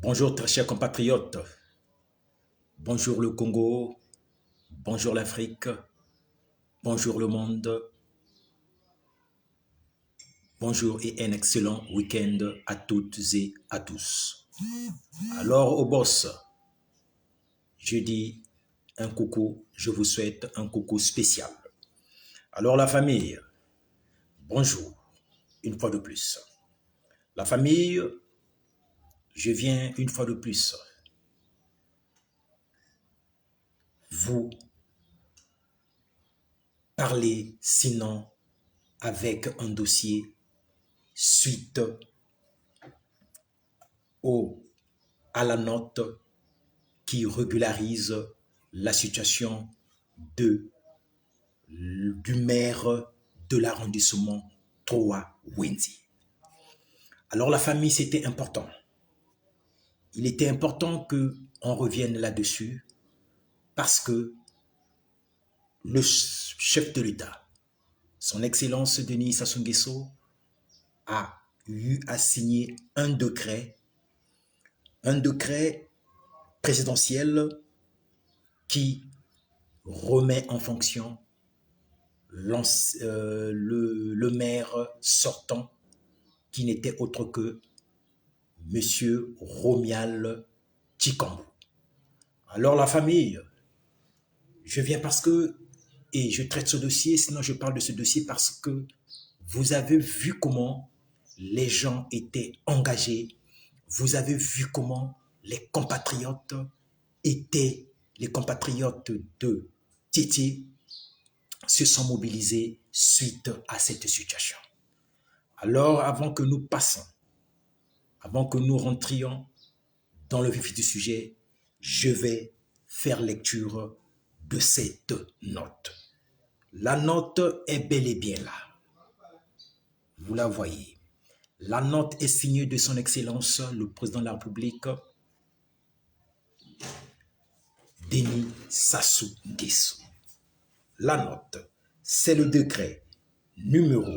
Bonjour très chers compatriotes, bonjour le Congo, bonjour l'Afrique, bonjour le monde, bonjour et un excellent week-end à toutes et à tous. Alors au boss, je dis un coucou, je vous souhaite un coucou spécial. Alors la famille, bonjour, une fois de plus. La famille, je viens une fois de plus vous parler, sinon avec un dossier suite au, à la note qui régularise la situation de, du maire de l'arrondissement 3 Wendy. Alors la famille, c'était important. Il était important qu'on revienne là-dessus parce que le chef de l'État, son Excellence Denis Sassou Nguesso, a eu à signer un décret présidentiel qui remet en fonction le maire sortant qui n'était autre que Monsieur Romial Chikambu. Alors la famille, je viens parce que, et je traite ce dossier, sinon je parle de ce dossier parce que vous avez vu comment les gens étaient engagés, vous avez vu comment les compatriotes les compatriotes de Titi se sont mobilisés suite à cette situation. Alors, avant que nous rentrions dans le vif du sujet, je vais faire lecture de cette note. La note est bel et bien là. Vous la voyez. La note est signée de son Excellence, le Président de la République, Denis Sassou Nguesso. La note, c'est le décret numéro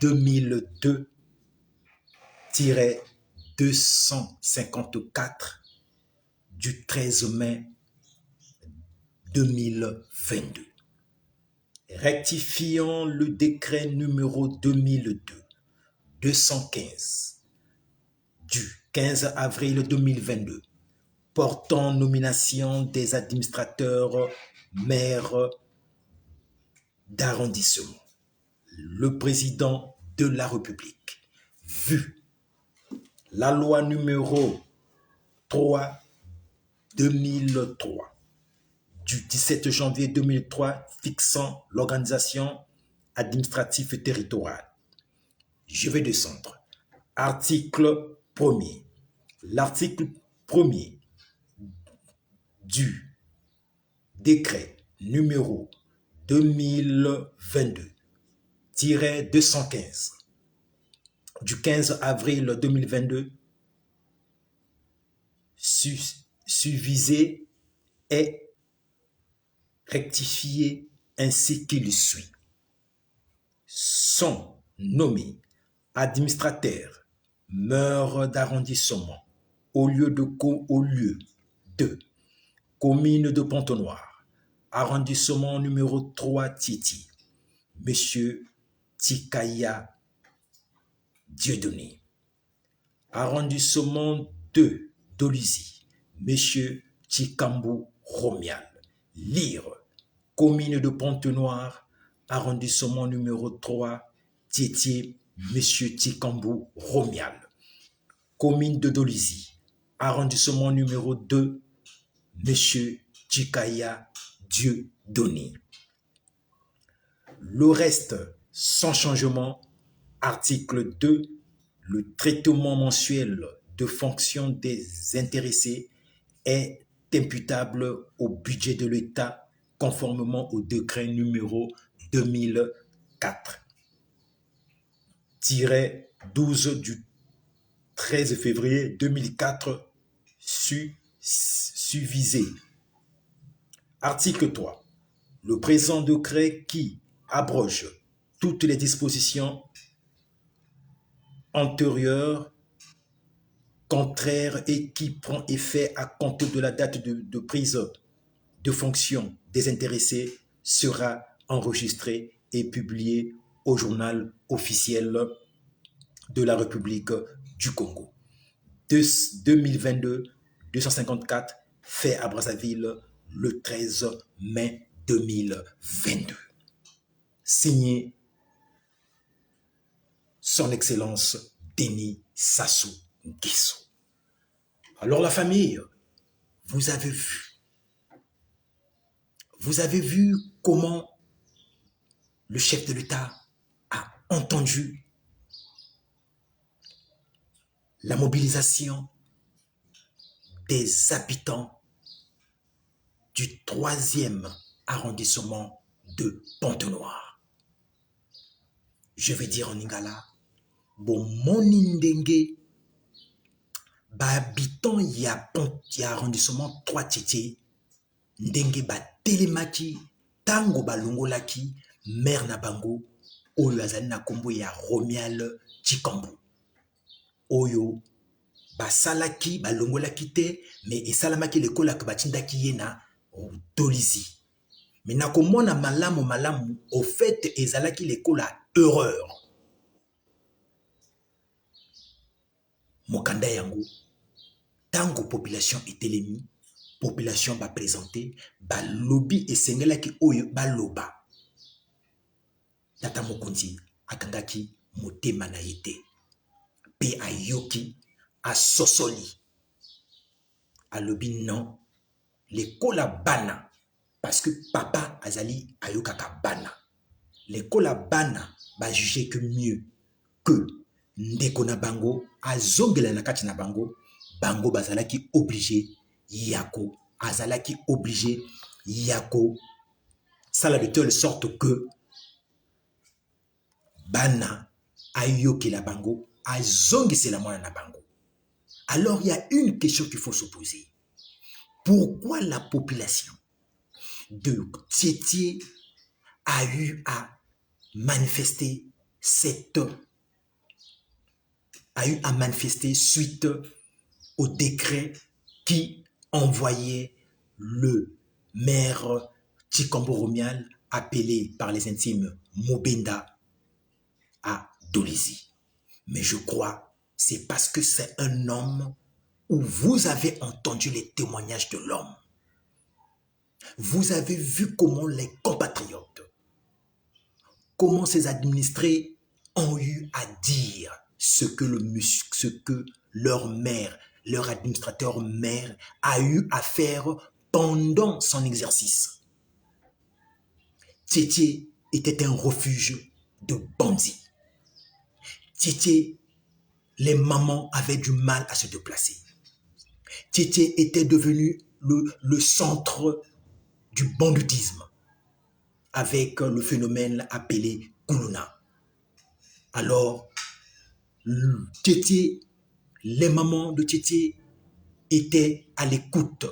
2002-254 du 13 mai 2022. Rectifiant le décret numéro 2002-215 du 15 avril 2022 portant nomination des administrateurs maires d'arrondissement. Le président de la République, vu la loi numéro 3/2003 du 17 janvier 2003 fixant l'organisation administrative territoriale. Je vais descendre. Article 1er. L'article 1er du décret numéro 2022-215 du 15 avril 2022 suvisé est rectifié ainsi qu'il suit. Sont nommés administrateurs, maires d'arrondissement au lieu de commune de Pont-au-Noir, arrondissement numéro 3 Titi, Monsieur Tikaya Dieudonné. Arrondissement 2 Dolisie, Monsieur Chikambu Romial. Lire, commune de Pont-au-Noir, arrondissement numéro 3 Titi, Monsieur Chikambu Romial. Commune de Dolisie, arrondissement numéro 2 Monsieur Tikaya Dieudonné. Le reste, sans changement. Article 2, le traitement mensuel de fonction des intéressés est imputable au budget de l'État conformément au décret numéro 2004-12 du 13 février 2004 suvisé. Article 3. Le présent décret qui abroge toutes les dispositions antérieures contraire et qui prend effet à compter de la date de prise de fonction des intéressés sera enregistré et publié au journal officiel de la République du Congo. 2022, 254, fait à Brazzaville le 13 mai 2022. Signé Son Excellence Denis Sassou Nguesso. Alors la famille, vous avez vu comment le chef de l'État a entendu la mobilisation des habitants du 3e arrondissement de Pointe-Noire. Je vais dire en lingala, bon monindenge, ba habitant ya arrondissement 3 Tchétché, ndenge ba telemaki, tango ba longolaki, maire na bango, oyo azali na kombo ya Romial Tchikambu. Oyo basalaki balongolaki te mais esalamaki lekolaka batindaki ye na Dolizi. Mais nakomona malamu au fait ezalaki lekola erreur. Mokanda yango tango population etelemi, population ba présenter ba lobby esengelaki oyo ba loba. Tata mokonzi akangaki motema na yete. Pe ayoki a sosoli. A lobi non, l'école a bana. Parce que papa azali ayokaka bana. L'école a bana va juger que mieux que ndeko na bango azongela na kati na bango, bango bazalaki obligé yako, azalaki obligé yako. Ça la de telle sorte que bana ayoki la bango, azongi la mwana na bango. Alors il y a une question qu'il faut se poser. Pourquoi la population de Tchétché a eu à manifester suite au décret qui envoyait le maire Tchikambo Romial, appelé par les intimes Mobenda, à Dolizi. Mais je crois c'est parce que c'est un homme où vous avez entendu les témoignages de l'homme. Vous avez vu comment les compatriotes, comment ces administrés ont eu à dire ce que leur maire, leur administrateur maire a eu à faire pendant son exercice. Tchétché était un refuge de bandits. Tchétché, les mamans avaient du mal à se déplacer. Tchétché était devenu le centre du banditisme avec le phénomène appelé Koulouna. Alors, Tchétché, les mamans de Tchétché étaient à l'écoute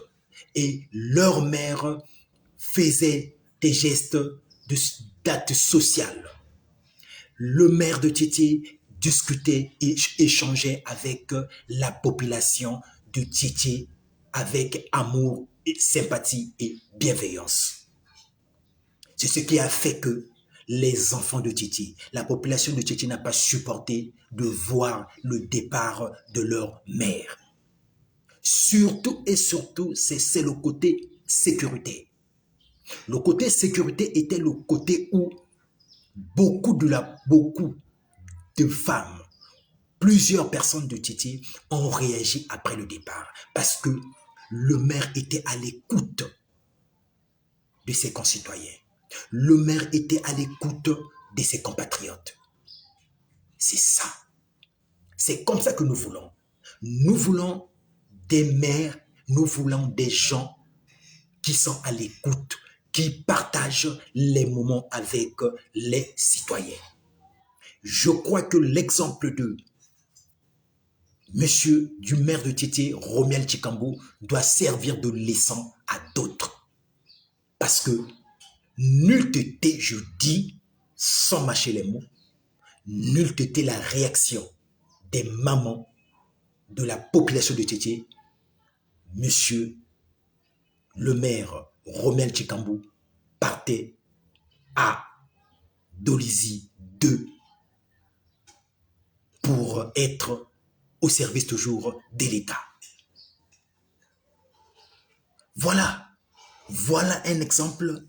et leur mère faisait des gestes d'acte social. Le maire de Tchétché discutait et échangeait avec la population de Tchétché avec amour, et sympathie et bienveillance. C'est ce qui a fait que les enfants de Tchétché, la population de Tchétché n'a pas supporté de voir le départ de leur mère. Surtout et surtout, c'est le côté sécurité. Le côté sécurité était le côté où beaucoup de femmes, plusieurs personnes de Tchétché ont réagi après le départ parce que le maire était à l'écoute de ses concitoyens. Le maire était à l'écoute de ses compatriotes. C'est ça. C'est comme ça que nous voulons. Nous voulons des maires, nous voulons des gens qui sont à l'écoute, qui partagent les moments avec les citoyens. Je crois que l'exemple de monsieur du maire de Tchétché, Romial Tchikambo, doit servir de leçon à d'autres. Parce que nul n'était, je dis, sans mâcher les mots, nul n'était la réaction des mamans de la population de Tchétché, monsieur le maire Rommel Tchikambo partait à Dolisie 2 pour être au service toujours de l'État. Voilà un exemple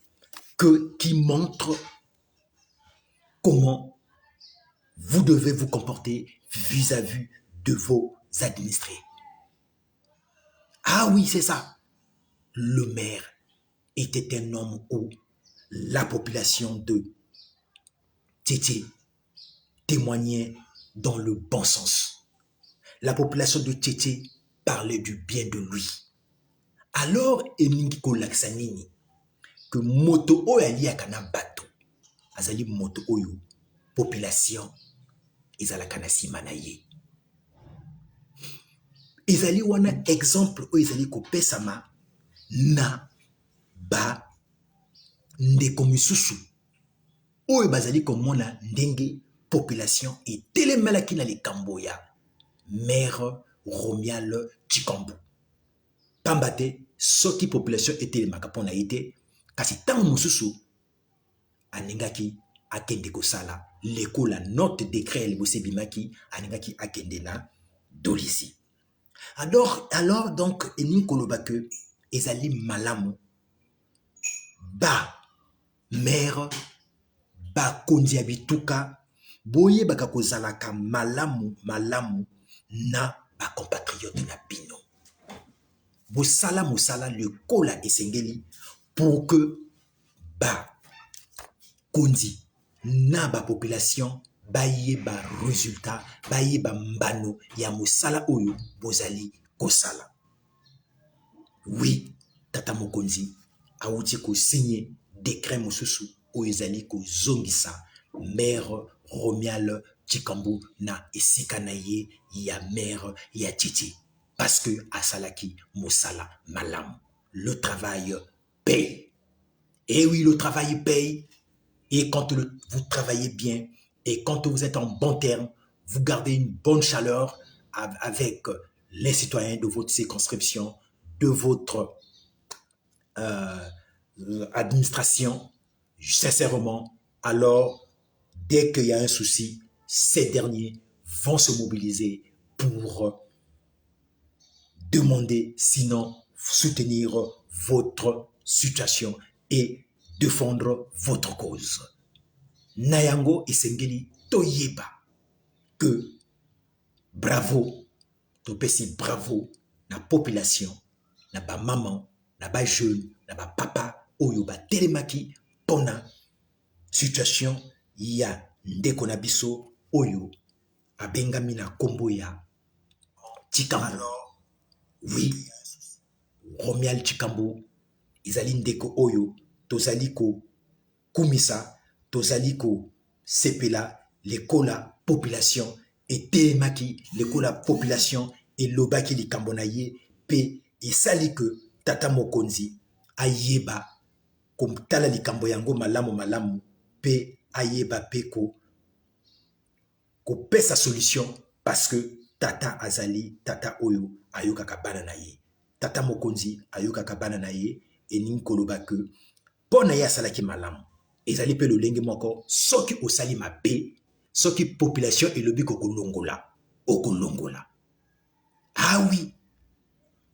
qui montre comment vous devez vous comporter vis-à-vis de vos administrés. Ah oui, c'est ça. Le maire était un homme où la population de Tchétché témoignait dans le bon sens. La population de Tchétché parlait du bien de lui. Alors, eningi kolakisa nini que moto oyo aliaka na bato azali moto oyo population ezalaka na nsima na ye. Ezali wana exemple oyo ezali kopesama na ba ndeko misusu oyo bazali komona ndenge population etelemelaki na likambo ya maire Romuald Tchikambo. Pamba te soki population etelemaka mpona ye te, kasi ntango mosusu aningaki akende kosala lekola note décret ya liboso ebimaki aningaki akende na Dolisie. Alors donc eningi koloba ke ezali malamu ba maire bakonzi ya bituka boyebaka kozalaka malamu na bacompatriote na bino. Bosala mosala lekola esengeli pour que bakonzi na bapopulation bayeba résultat, bayeba mbano ya mosala oyo bozali kosala. Oui, tata mokonzi awuti kosigné décret mosusu oyo ezali kozongisa maire Romuald Tchikambo na esika na ye ya maire ya Tchétché parce que asalaki mosala malamu. Le travail paye. Et oui, le travail paye. Et quand vous travaillez bien et quand vous êtes en bon terme, vous gardez une bonne chaleur avec les citoyens de votre circonscription, de votre administration, sincèrement, alors dès qu'il y a un souci, ces derniers vont se mobiliser pour demander, sinon soutenir votre situation et défendre votre cause. Nayango esengeli toyeba que bravo, topesi bravo na population, na ba maman, na ba jeune, na ba papa oyo ba telemaki pona situation ya ndeko na biso oyo abengami na kombo ya Tchikambo. Oui, Romuald Tchikambo ezali ndeko oyo tozali ko kumisa, tozali ko sepela lekola population etelemaki lekola population elobaki likambo na ye pe esali ke tata mokonzi ayeba komtala likambo yango malamu pe ayeba pe ko pesa solution parce que tata azali tata oyo ayokaka bana na ye. Tata mokonzi ayokaka bana na ye eningi koloba ke pona ye asalaki malamu ezali pe lolenge moko soki osali mabe soki population elobi kokolongola okolongola. Ah oui,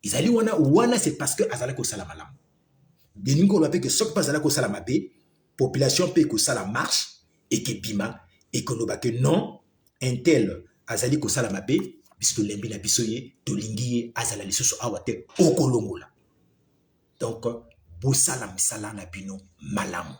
ezali wana c'est parce que azalaki kosala malamu. Eningi koloba pe ke soki pa azalaki kosala mabe population pe kosala marche ekebima ekoloba ke non un tel azali kosala mabe biso tolembi na biso ye tolingi ye azala lisusu awa te okolongola. Donc bosala misala na bino malamu.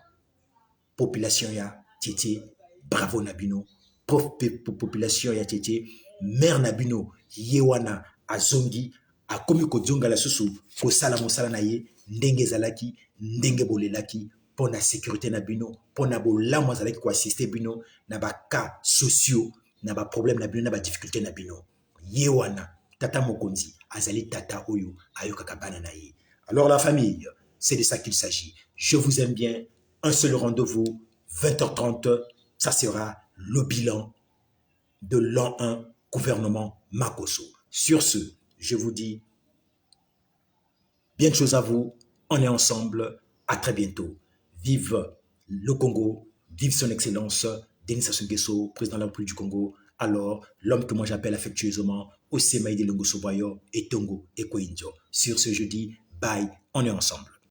Population ya Tchétché bravo na bino. Population ya Tchétché maire na bino ye wana azongi akomi kodjonga la susu kosala mosala na ye ndenge ezalaki ndenge bolelaki pona sécurité na bino pona bolamu azalaki ko assister bino na ba cas sociaux na ba problème na bino na ba difficulté na bino. Ye wana tata mokonzi azali tata oyo ayokaka bana na ye. Alors la famille, c'est de ça qu'il s'agit. Je vous aime bien. Un seul rendez-vous, 20h30, ça sera le bilan de l'an 1 gouvernement Makosso. Sur ce, je vous dis bien de choses à vous. On est ensemble. À très bientôt. Vive le Congo. Vive son excellence Denis Sassou Nguesso, président de la République du Congo. Alors, l'homme que moi j'appelle affectueusement Osemaï de Longo Sobayo et Tongo Ekoinjo. Sur ce, je dis bye. On est ensemble.